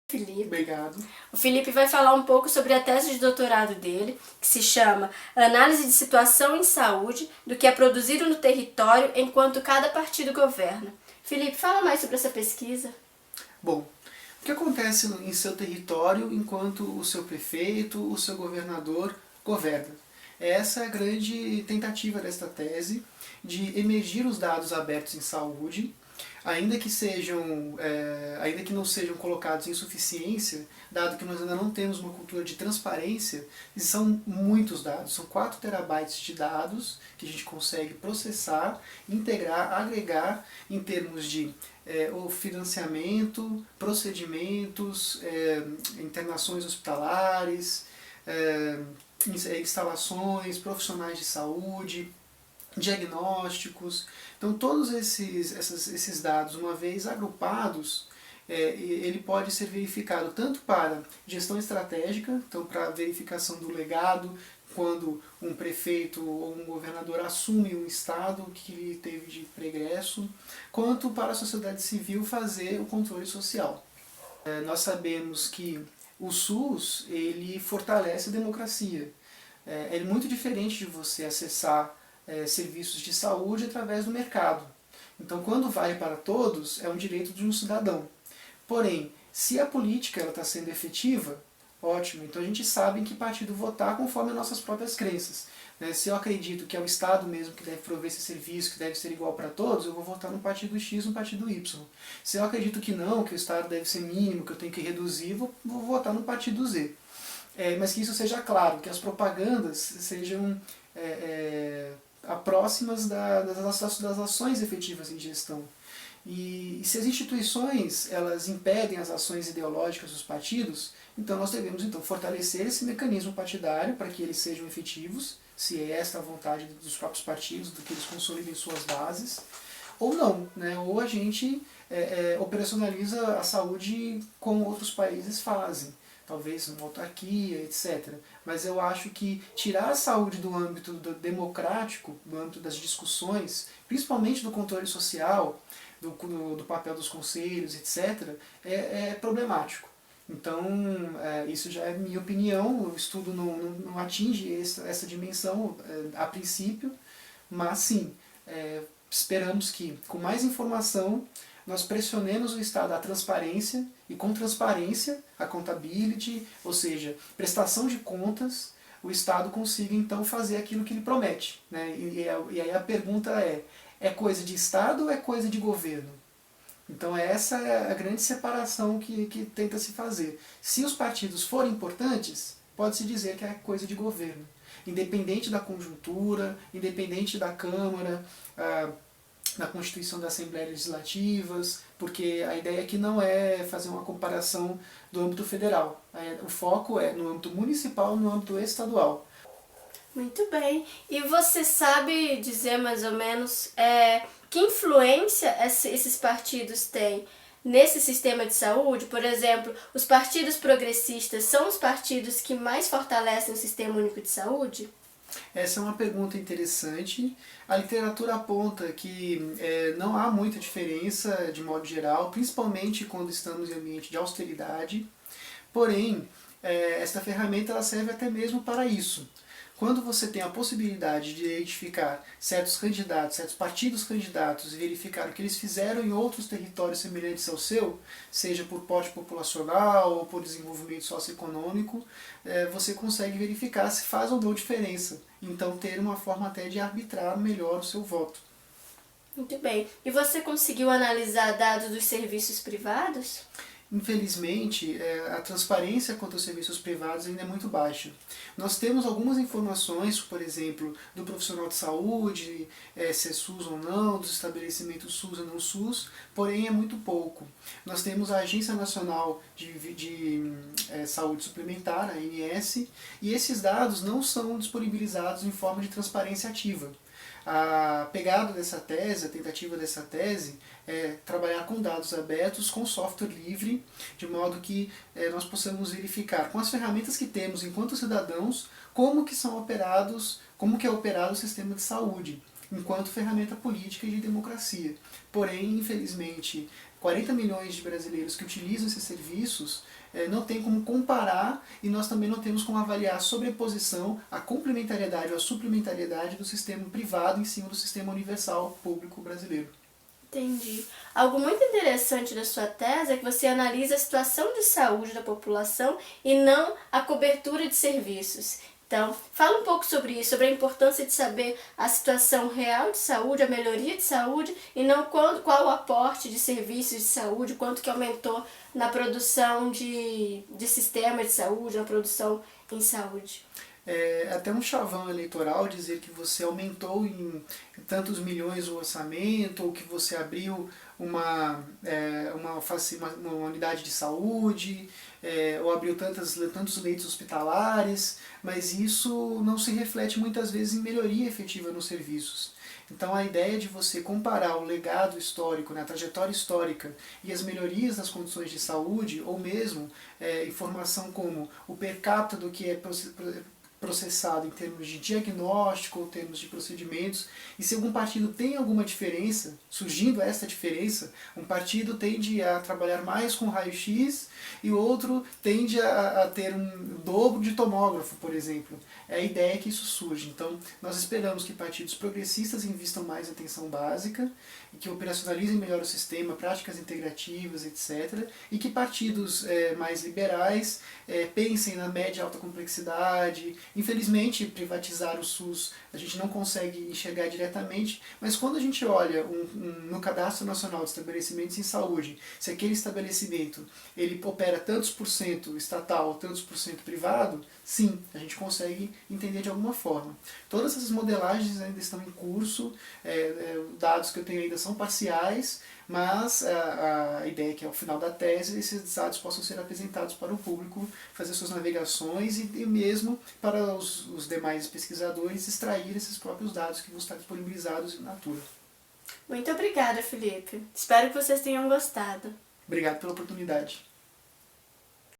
Felipe. Obrigado. O Felipe vai falar um pouco sobre a tese de doutorado dele, que se chama Análise de Situação em Saúde do que é produzido no território enquanto cada partido governa. Felipe, fala mais sobre essa pesquisa. Bom, o que acontece em seu território enquanto o seu prefeito, o seu governador governa? Essa é a grande tentativa desta tese, de emergir os dados abertos em saúde, ainda que não sejam colocados em suficiência, dado que nós ainda não temos uma cultura de transparência, e são muitos dados, são 4 terabytes de dados que a gente consegue processar, integrar, agregar em termos de o financiamento, procedimentos, internações hospitalares, instalações, profissionais de saúde, diagnósticos. Então todos esses dados, uma vez agrupados, ele pode ser verificado tanto para gestão estratégica, então para verificação do legado, quando um prefeito ou um governador assume um estado que ele teve de pregresso, quanto para a sociedade civil fazer o controle social. Nós sabemos que o SUS ele fortalece a democracia. É muito diferente de você acessar serviços de saúde através do mercado. Então, quando vale para todos, é um direito de um cidadão. Porém, se a política está sendo efetiva, ótimo, então a gente sabe em que partido votar conforme as nossas próprias crenças. Se eu acredito que é o Estado mesmo que deve prover esse serviço, que deve ser igual para todos, eu vou votar no partido X, no partido Y. Se eu acredito que não, que o Estado deve ser mínimo, que eu tenho que reduzir, vou votar no partido Z. Mas que isso seja claro, que as propagandas sejam próximas das ações efetivas em gestão. E se as instituições elas impedem as ações ideológicas dos partidos, então nós devemos fortalecer esse mecanismo partidário para que eles sejam efetivos, se é esta a vontade dos próprios partidos, do que eles consolidem suas bases, ou não, né? Ou a gente operacionaliza a saúde como outros países fazem, talvez uma autarquia, etc. Mas eu acho que tirar a saúde do âmbito democrático, do âmbito das discussões, principalmente do controle social, do papel dos conselhos, etc., é problemático. Então, isso já é minha opinião, o estudo não atinge essa dimensão a princípio, mas sim, esperamos que com mais informação nós pressionemos o Estado à transparência, e com transparência, accountability, ou seja, prestação de contas, o Estado consiga então fazer aquilo que ele promete. Né? E aí a pergunta é coisa de Estado ou é coisa de governo? Então essa é a grande separação que tenta se fazer. Se os partidos forem importantes, pode-se dizer que é coisa de governo. Independente da conjuntura, independente da Câmara, na Constituição das Assembleias Legislativas, porque a ideia aqui não é fazer uma comparação do âmbito federal. O foco é no âmbito municipal, no âmbito estadual. Muito bem. E você sabe dizer mais ou menos que influência esses partidos têm nesse sistema de saúde? Por exemplo, os partidos progressistas são os partidos que mais fortalecem o Sistema Único de Saúde? Essa é uma pergunta interessante. A literatura aponta que não há muita diferença de modo geral, principalmente quando estamos em ambiente de austeridade. Porém, esta ferramenta ela serve até mesmo para isso. Quando você tem a possibilidade de identificar certos candidatos, certos partidos candidatos e verificar o que eles fizeram em outros territórios semelhantes ao seu, seja por porte populacional ou por desenvolvimento socioeconômico, você consegue verificar se faz ou não diferença. Então ter uma forma até de arbitrar melhor o seu voto. Muito bem. E você conseguiu analisar dados dos serviços privados? Infelizmente, a transparência quanto aos serviços privados ainda é muito baixa. Nós temos algumas informações, por exemplo, do profissional de saúde, se é SUS ou não, dos estabelecimentos SUS ou não SUS, porém é muito pouco. Nós temos a Agência Nacional de Saúde Suplementar, a ANS, e esses dados não são disponibilizados em forma de transparência ativa. A pegada dessa tese, a tentativa dessa tese, é trabalhar com dados abertos, com software livre, de modo que nós possamos verificar com as ferramentas que temos enquanto cidadãos como que são operados, como que é operado o sistema de saúde, enquanto ferramenta política e de democracia. Porém, infelizmente, 40 milhões de brasileiros que utilizam esses serviços não tem como comparar e nós também não temos como avaliar a sobreposição, a complementariedade ou a suplementariedade do sistema privado em cima do sistema universal público brasileiro. Entendi. Algo muito interessante da sua tese é que você analisa a situação de saúde da população e não a cobertura de serviços. Então, fala um pouco sobre isso, sobre a importância de saber a situação real de saúde, a melhoria de saúde, e não qual o aporte de serviços de saúde, quanto que aumentou na produção de sistema de saúde, na produção em saúde. É até um chavão eleitoral dizer que você aumentou em tantos milhões o orçamento, ou que você abriu uma unidade de saúde, ou abriu tantos leitos hospitalares, mas isso não se reflete muitas vezes em melhoria efetiva nos serviços. Então a ideia de você comparar o legado histórico, a trajetória histórica e as melhorias das condições de saúde, ou mesmo informação como o per capita do que é processado em termos de diagnóstico ou termos de procedimentos, e se algum partido tem alguma diferença, surgindo essa diferença, um partido tende a trabalhar mais com raio-x e outro tende a ter um dobro de tomógrafo, por exemplo. É a ideia que isso surge. Então, nós esperamos que partidos progressistas invistam mais em atenção básica, e que operacionalizem melhor o sistema, práticas integrativas, etc. E que partidos mais liberais pensem na média e alta complexidade. Infelizmente, privatizar o SUS a gente não consegue enxergar diretamente, mas quando a gente olha no Cadastro Nacional de Estabelecimentos em Saúde, se aquele estabelecimento ele opera tantos por cento estatal, tantos por cento privado, sim, a gente consegue entender de alguma forma. Todas essas modelagens ainda estão em curso, dados que eu tenho ainda são parciais, mas a ideia é que ao final da tese esses dados possam ser apresentados para o público fazer suas navegações e mesmo para os demais pesquisadores extrair esses próprios dados que vão estar disponibilizados in natura. Muito obrigada, Felipe. Espero que vocês tenham gostado. Obrigado pela oportunidade.